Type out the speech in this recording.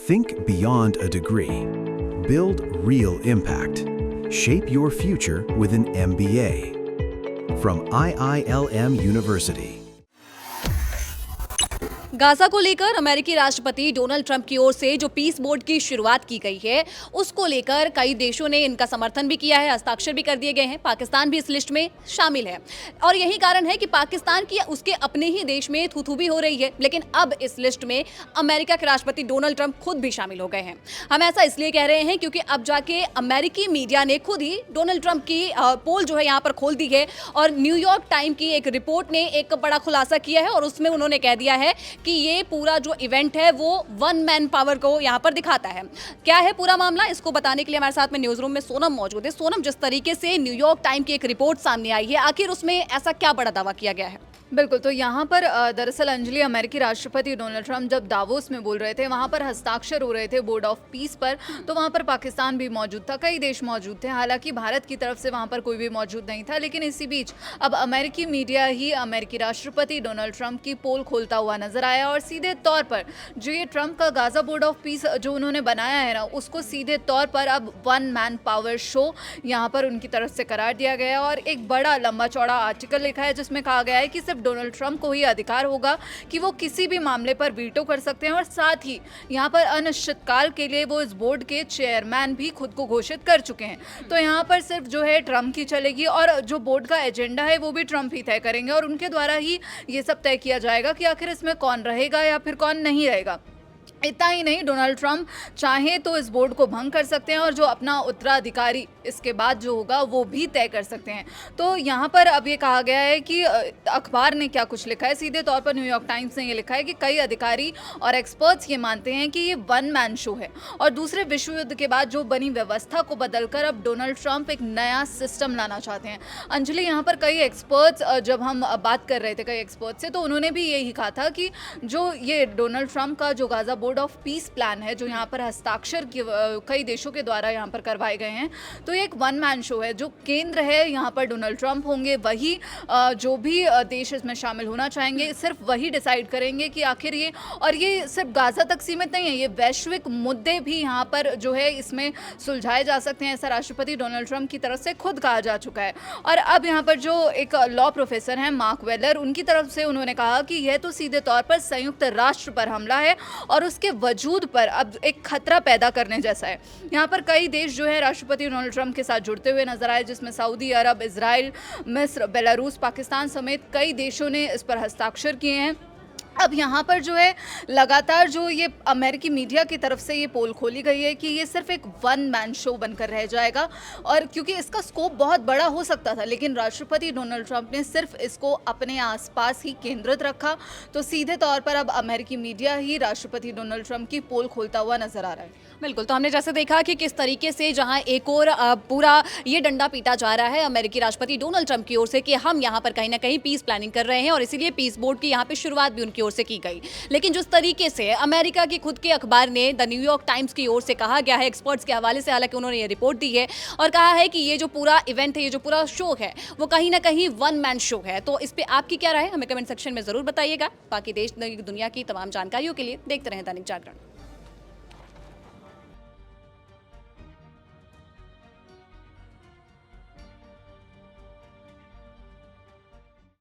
Think beyond a degree. Build real impact. Shape your future with an MBA. From IILM University. Gaza को लेकर अमेरिकी राष्ट्रपति Donald Trump की ओर से जो पीस बोर्ड की शुरुआत की गई है, उसको लेकर कई देशों ने इनका समर्थन भी किया है, हस्ताक्षर भी कर दिए गए हैं। पाकिस्तान भी इस लिस्ट में शामिल है और यही कारण है कि पाकिस्तान की उसके अपने ही देश में थू-थू भी हो रही है। लेकिन अब इस लिस्ट में अमेरिका के राष्ट्रपति डोनाल्ड ट्रंप खुद भी शामिल हो गए हैं। हम ऐसा इसलिए कह रहे हैं क्योंकि अब जाके अमेरिकी मीडिया ने खुद ही डोनाल्ड ट्रंप की पोल जो है यहाँ पर खोल दी है और न्यूयॉर्क टाइम की एक रिपोर्ट ने एक बड़ा खुलासा किया है और उसमें उन्होंने कह दिया है कि ये पूरा जो इवेंट है वो वन मैन पावर को यहाँ पर दिखाता है। क्या है पूरा मामला, इसको बताने के लिए हमारे साथ में न्यूज रूम में सोनम मौजूद है। सोनम, जिस तरीके से न्यूयॉर्क टाइम की एक रिपोर्ट सामने आई है, आखिर उसमें ऐसा क्या बड़ा दावा किया गया है? बिल्कुल, तो यहाँ पर दरअसल अंजलि, अमेरिकी राष्ट्रपति डोनाल्ड ट्रंप जब दावोस में बोल रहे थे, वहाँ पर हस्ताक्षर हो रहे थे बोर्ड ऑफ पीस पर, तो वहाँ पर पाकिस्तान भी मौजूद था, कई देश मौजूद थे। हालांकि भारत की तरफ से वहाँ पर कोई भी मौजूद नहीं था, लेकिन इसी बीच अब अमेरिकी मीडिया ही अमेरिकी राष्ट्रपति डोनाल्ड ट्रंप की पोल खोलता हुआ नजर आया और सीधे तौर पर जो ये ट्रंप का गाजा बोर्ड ऑफ पीस जो उन्होंने बनाया है ना, उसको सीधे तौर पर अब वन मैन पावर शो यहाँ पर उनकी तरफ से करार दिया गया और एक बड़ा लंबा चौड़ा आर्टिकल लिखा है जिसमें कहा गया है कि सिर्फ डोनाल्ड ट्रंप को ही अधिकार होगा कि वो किसी भी मामले पर वीटो कर सकते हैं और साथ ही यहाँ पर अनिश्चितकाल के लिए वो इस बोर्ड के चेयरमैन भी खुद को घोषित कर चुके हैं। तो यहाँ पर सिर्फ जो है ट्रंप की चलेगी और जो बोर्ड का एजेंडा है वो भी ट्रंप ही तय करेंगे और उनके द्वारा ही ये सब तय किया जाएगा कि आखिर इसमें कौन रहेगा या फिर कौन नहीं रहेगा। इतना ही नहीं, डोनाल्ड ट्रंप चाहे तो इस बोर्ड को भंग कर सकते हैं और जो अपना उत्तराधिकारी इसके बाद जो होगा वो भी तय कर सकते हैं। तो यहाँ पर अब ये कहा गया है कि अखबार ने क्या कुछ लिखा है, सीधे तौर पर न्यूयॉर्क टाइम्स ने ये लिखा है कि कई अधिकारी और एक्सपर्ट्स ये मानते हैं कि ये वन मैन शो है और दूसरे विश्व युद्ध के बाद जो बनी व्यवस्था को बदलकर अब डोनाल्ड ट्रंप एक नया सिस्टम लाना चाहते हैं। अंजलि, यहाँ पर कई एक्सपर्ट्स, जब हम बात कर रहे थे कई एक्सपर्ट्स से, तो उन्होंने भी यही कहा था कि जो ये डोनाल्ड ट्रंप का जो Gaza board of peace plan है, जो यहाँ पर हस्ताक्षर कई देशों के द्वारा यहाँ पर करवाए गए हैं, तो ये एक वन मैन शो है। जो केंद्र है यहाँ पर डोनाल्ड ट्रंप होंगे, वही जो भी देश इसमें शामिल होना चाहेंगे सिर्फ वही डिसाइड करेंगे कि आखिर ये, और ये सिर्फ गाजा तक सीमित नहीं है, ये वैश्विक मुद्दे भी यहाँ पर जो है इसमें सुलझाए जा सकते हैं, ऐसा राष्ट्रपति डोनाल्ड ट्रंप की तरफ से खुद कहा जा चुका है। और अब यहाँ पर जो एक लॉ प्रोफेसर हैं मार्क वेलर, उनकी तरफ से उन्होंने कहा कि यह तो सीधे तौर पर संयुक्त राष्ट्र पर हमला है और उसके वजूद पर अब एक खतरा पैदा करने जैसा है। यहाँ पर कई देश जो है राष्ट्रपति डोनाल्ड ट्रंप के साथ जुड़ते हुए नजर आए, जिसमें सऊदी अरब, इजराइल, मिस्र, बेलारूस, पाकिस्तान समेत कई देशों ने इस पर हस्ताक्षर किए हैं। अब यहाँ पर जो है लगातार जो ये अमेरिकी मीडिया की तरफ से ये पोल खोली गई है कि ये सिर्फ एक वन मैन शो बनकर रह जाएगा और क्योंकि इसका स्कोप बहुत बड़ा हो सकता था, लेकिन राष्ट्रपति डोनाल्ड ट्रंप ने सिर्फ इसको अपने आसपास ही केंद्रित रखा, तो सीधे तौर पर अब अमेरिकी मीडिया ही राष्ट्रपति डोनाल्ड ट्रंप की पोल खोलता हुआ नजर आ रहा है। बिल्कुल, तो हमने जैसे देखा कि किस तरीके से जहां एक और पूरा ये डंडा पीटा जा रहा है अमेरिकी राष्ट्रपति डोनाल्ड ट्रंप की ओर से कि हम यहां पर कहीं ना कहीं पीस प्लानिंग कर रहे हैं और इसीलिए पीस बोर्ड की यहां पे शुरुआत भी उनकी ओर से की गई। लेकिन जिस तरीके से अमेरिका की खुद के अखबार ने द न्यूयॉर्क टाइम्स की ओर से कहा गया है, एक्सपर्ट्स के हवाले से हालांकि उन्होंने ये रिपोर्ट दी है और कहा है कि ये जो पूरा इवेंट है, ये जो पूरा शो है, वो कहीं ना कहीं वन मैन शो है। तो इस पर आपकी क्या राय है, हमें कमेंट सेक्शन में जरूर बताइएगा। बाकी देश दुनिया की तमाम जानकारियों के लिए देखते रहें दैनिक जागरण।